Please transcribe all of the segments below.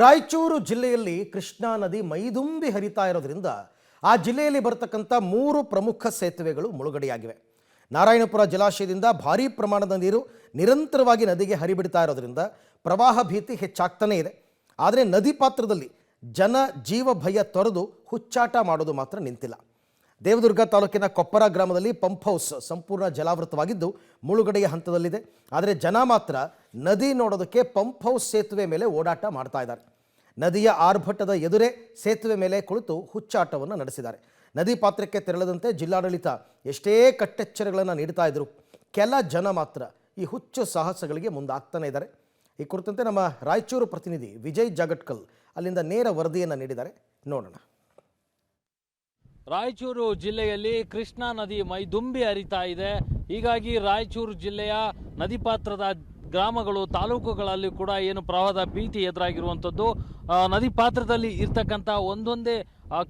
ರಾಯಚೂರು ಜಿಲ್ಲೆಯಲ್ಲಿ ಕೃಷ್ಣಾ ನದಿ ಮೈದುಂಬಿ ಹರಿತಾ ಇರೋದ್ರಿಂದ ಆ ಜಿಲ್ಲೆಯಲ್ಲಿ ಬರತಕ್ಕಂಥ 3 ಪ್ರಮುಖ ಸೇತುವೆಗಳು ಮುಳುಗಡೆಯಾಗಿವೆ. ನಾರಾಯಣಪುರ ಜಲಾಶಯದಿಂದ ಭಾರೀ ಪ್ರಮಾಣದ ನೀರು ನಿರಂತರವಾಗಿ ನದಿಗೆ ಹರಿಬಿಡ್ತಾ ಇರೋದ್ರಿಂದ ಪ್ರವಾಹ ಭೀತಿ ಹೆಚ್ಚಾಗ್ತಾನೇ ಇದೆ. ಆದರೆ ನದಿ ಪಾತ್ರದಲ್ಲಿ ಜನ ಜೀವ ಭಯ ತೊರೆದು ಹುಚ್ಚಾಟ ಮಾಡೋದು ಮಾತ್ರ ನಿಂತಿಲ್ಲ. ದೇವದುರ್ಗ ತಾಲೂಕಿನ ಕೊಪ್ಪರ ಗ್ರಾಮದಲ್ಲಿ ಪಂಪ್ ಹೌಸ್ ಸಂಪೂರ್ಣ ಜಲಾವೃತವಾಗಿದ್ದು ಮುಳುಗಡೆಯ ಹಂತದಲ್ಲಿದೆ. ಆದರೆ ಜನ ಮಾತ್ರ ನದಿ ನೋಡೋದಕ್ಕೆ ಪಂಪ್ ಹೌಸ್ ಸೇತುವೆ ಮೇಲೆ ಓಡಾಟ ಮಾಡ್ತಾ ಇದ್ದಾರೆ. ನದಿಯ ಆರ್ಭಟದ ಎದುರೇ ಸೇತುವೆ ಮೇಲೆ ಕುಳಿತು ಹುಚ್ಚಾಟವನ್ನು ನಡೆಸಿದ್ದಾರೆ. ನದಿ ಪಾತ್ರಕ್ಕೆ ತೆರಳದಂತೆ ಜಿಲ್ಲಾಡಳಿತ ಎಷ್ಟೇ ಕಟ್ಟೆಚ್ಚರಗಳನ್ನು ನೀಡ್ತಾ ಇದ್ರು, ಕೆಲ ಜನ ಮಾತ್ರ ಈ ಹುಚ್ಚು ಸಾಹಸಗಳಿಗೆ ಮುಂದಾಗ್ತಾನೆ ಇದ್ದಾರೆ. ಈ ಕುರಿತಂತೆ ನಮ್ಮ ರಾಯಚೂರು ಪ್ರತಿನಿಧಿ ವಿಜಯ್ ಜಾಗಟ್ಕಲ್ ಅಲ್ಲಿಂದ ನೇರ ವರದಿಯನ್ನು ನೀಡಿದ್ದಾರೆ, ನೋಡೋಣ. ರಾಯಚೂರು ಜಿಲ್ಲೆಯಲ್ಲಿ ಕೃಷ್ಣಾ ನದಿ ಮೈದುಂಬಿ ಹರಿತಾ ಇದೆ. ಹೀಗಾಗಿ ರಾಯಚೂರು ಜಿಲ್ಲೆಯ ನದಿ ಪಾತ್ರದ ಗ್ರಾಮಗಳು, ತಾಲೂಕುಗಳಲ್ಲಿ ಕೂಡ ಏನು ಪ್ರವಾಹದ ಭೀತಿ ಎದುರಾಗಿರುವಂಥದ್ದು. ನದಿ ಪಾತ್ರದಲ್ಲಿ ಇರ್ತಕ್ಕಂಥ ಒಂದೊಂದೇ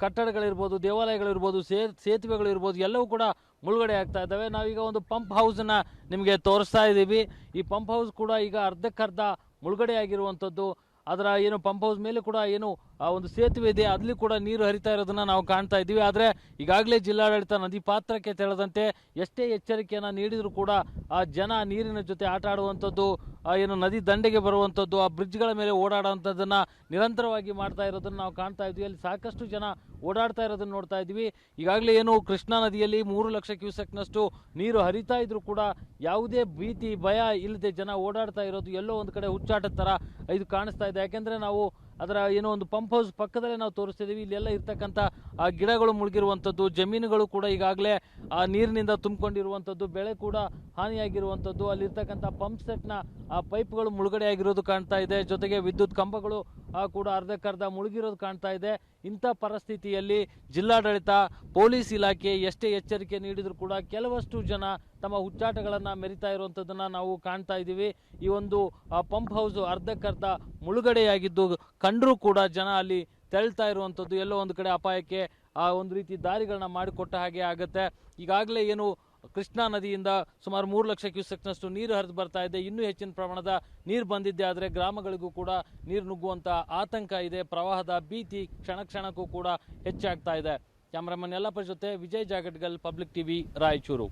ಕಟ್ಟಡಗಳಿರ್ಬೋದು, ದೇವಾಲಯಗಳಿರ್ಬೋದು, ಸೇತುವೆಗಳಿರ್ಬೋದು, ಎಲ್ಲವೂ ಕೂಡ ಮುಳುಗಡೆ ಆಗ್ತಾ ಇದ್ದಾವೆ. ನಾವೀಗ ಒಂದು ಪಂಪ್ ಹೌಸನ್ನು ನಿಮಗೆ ತೋರಿಸ್ತಾ ಇದ್ದೀವಿ. ಈ ಪಂಪ್ ಹೌಸ್ ಕೂಡ ಈಗ ಅರ್ಧಕ್ಕರ್ಧ ಮುಳುಗಡೆ ಆಗಿರುವಂಥದ್ದು. ಅದರ ಏನು ಪಂಪ್ ಹೌಸ್ ಮೇಲೆ ಕೂಡ ಏನು ಒಂದು ಸೇತುವೆ ಇದೆ, ಅಲ್ಲಿ ಕೂಡ ನೀರು ಹರಿತಾ ಇರೋದನ್ನ ನಾವು ಕಾಣ್ತಾ ಇದ್ದೀವಿ. ಆದರೆ ಈಗಾಗಲೇ ಜಿಲ್ಲಾಡಳಿತ ನದಿ ಪಾತ್ರಕ್ಕೆ ತೆರಳದಂತೆ ಎಷ್ಟೇ ಎಚ್ಚರಿಕೆಯನ್ನು ನೀಡಿದರೂ ಕೂಡ ಆ ಜನ ನೀರಿನ ಜೊತೆ ಆಟ ಆಡುವಂಥದ್ದು, ಏನು ನದಿ ದಂಡೆಗೆ ಬರುವಂಥದ್ದು, ಆ ಬ್ರಿಡ್ಜ್ಗಳ ಮೇಲೆ ಓಡಾಡುವಂಥದ್ದನ್ನು ನಿರಂತರವಾಗಿ ಮಾಡ್ತಾ ಇರೋದನ್ನು ನಾವು ಕಾಣ್ತಾ ಇದ್ವಿ. ಅಲ್ಲಿ ಸಾಕಷ್ಟು ಜನ ಓಡಾಡ್ತಾ ಇರೋದನ್ನು ನೋಡ್ತಾ ಇದ್ವಿ. ಈಗಾಗಲೇ ಏನು ಕೃಷ್ಣಾ ನದಿಯಲ್ಲಿ 3 ಲಕ್ಷ ಕ್ಯೂಸೆಕ್ನಷ್ಟು ನೀರು ಹರಿತಾ ಇದ್ರೂ ಕೂಡ ಯಾವುದೇ ಭೀತಿ ಭಯ ಇಲ್ಲದೆ ಜನ ಓಡಾಡ್ತಾ ಇರೋದು ಎಲ್ಲೋ ಒಂದು ಕಡೆ ಹುಚ್ಚಾಟದ ಥರ ಇದು ಕಾಣಿಸ್ತಾ ಇದೆ. ಯಾಕೆಂದರೆ ನಾವು ಅದರ ಏನೋ ಒಂದು ಪಂಪ್ ಹೌಸ್ ಪಕ್ಕದಲ್ಲೇ ನಾವು ತೋರಿಸ್ತಿದ್ದೀವಿ. ಇಲ್ಲೆಲ್ಲ ಇರ್ತಕ್ಕಂಥ ಆ ಗಿಡಗಳು ಮುಳುಗಿರುವಂಥದ್ದು, ಜಮೀನುಗಳು ಕೂಡ ಈಗಾಗಲೇ ಆ ನೀರಿನಿಂದ ತುಂಬಿಕೊಂಡಿರುವಂಥದ್ದು, ಬೆಳೆ ಕೂಡ ಹಾನಿಯಾಗಿರುವಂಥದ್ದು, ಅಲ್ಲಿರ್ತಕ್ಕಂಥ ಪಂಪ್ ಸೆಟ್ನ ಆ ಪೈಪ್ಗಳು ಮುಳುಗಡೆ ಆಗಿರೋದು ಕಾಣ್ತಾ ಇದೆ. ಜೊತೆಗೆ ವಿದ್ಯುತ್ ಕಂಬಗಳು ಕೂಡ ಅರ್ಧಕ್ಕರ್ಧ ಮುಳುಗಿರೋದು ಕಾಣ್ತಾ ಇದೆ. ಇಂಥ ಪರಿಸ್ಥಿತಿಯಲ್ಲಿ ಜಿಲ್ಲಾಡಳಿತ, ಪೊಲೀಸ್ ಇಲಾಖೆ ಎಷ್ಟೇ ಎಚ್ಚರಿಕೆ ನೀಡಿದರೂ ಕೂಡ ಕೆಲವಷ್ಟು ಜನ ತಮ್ಮ ಹುಚ್ಚಾಟಗಳನ್ನು ಮೆರಿತಾ ಇರುವಂಥದ್ದನ್ನು ನಾವು ಕಾಣ್ತಾ ಇದ್ದೀವಿ. ಈ ಒಂದು ಪಂಪ್ ಹೌಸ್ ಅರ್ಧಕ್ಕರ್ಧ ಮುಳುಗಡೆಯಾಗಿದ್ದು ಕಂಡರೂ ಕೂಡ ಜನ ಅಲ್ಲಿ ತೆರಳ್ತಾ ಇರುವಂಥದ್ದು ಎಲ್ಲೋ ಒಂದು ಕಡೆ ಅಪಾಯಕ್ಕೆ ಒಂದು ರೀತಿ ದಾರಿಗಳನ್ನ ಮಾಡಿಕೊಟ್ಟ ಹಾಗೆ ಆಗುತ್ತೆ. ಈಗಾಗಲೇ ಏನು ಕೃಷ್ಣಾ ನದಿಯಿಂದ ಸುಮಾರು 3 ಲಕ್ಷ ಕ್ಯೂಸೆಕ್ನಷ್ಟು ನೀರು ಹರಿದು ಬರ್ತಾ ಇದೆ. ಇನ್ನೂ ಹೆಚ್ಚಿನ ಪ್ರಮಾಣದ ನೀರು ಬಂದಿದ್ದೆ ಆದರೆ ಗ್ರಾಮಗಳಿಗೂ ಕೂಡ ನೀರು ನುಗ್ಗುವಂಥ ಆತಂಕ ಇದೆ. ಪ್ರವಾಹದ ಭೀತಿ ಕ್ಷಣ ಕ್ಷಣಕ್ಕೂ ಕೂಡ ಹೆಚ್ಚಾಗ್ತಾ ಇದೆ. ಕ್ಯಾಮ್ರಾಮನ್ ಯಲ್ಲಪ್ಪ ಜೊತೆ ವಿಜಯ್ ಜಾಗಟ್ಕಲ್, ಪಬ್ಲಿಕ್ ಟಿವಿ, ರಾಯಚೂರು.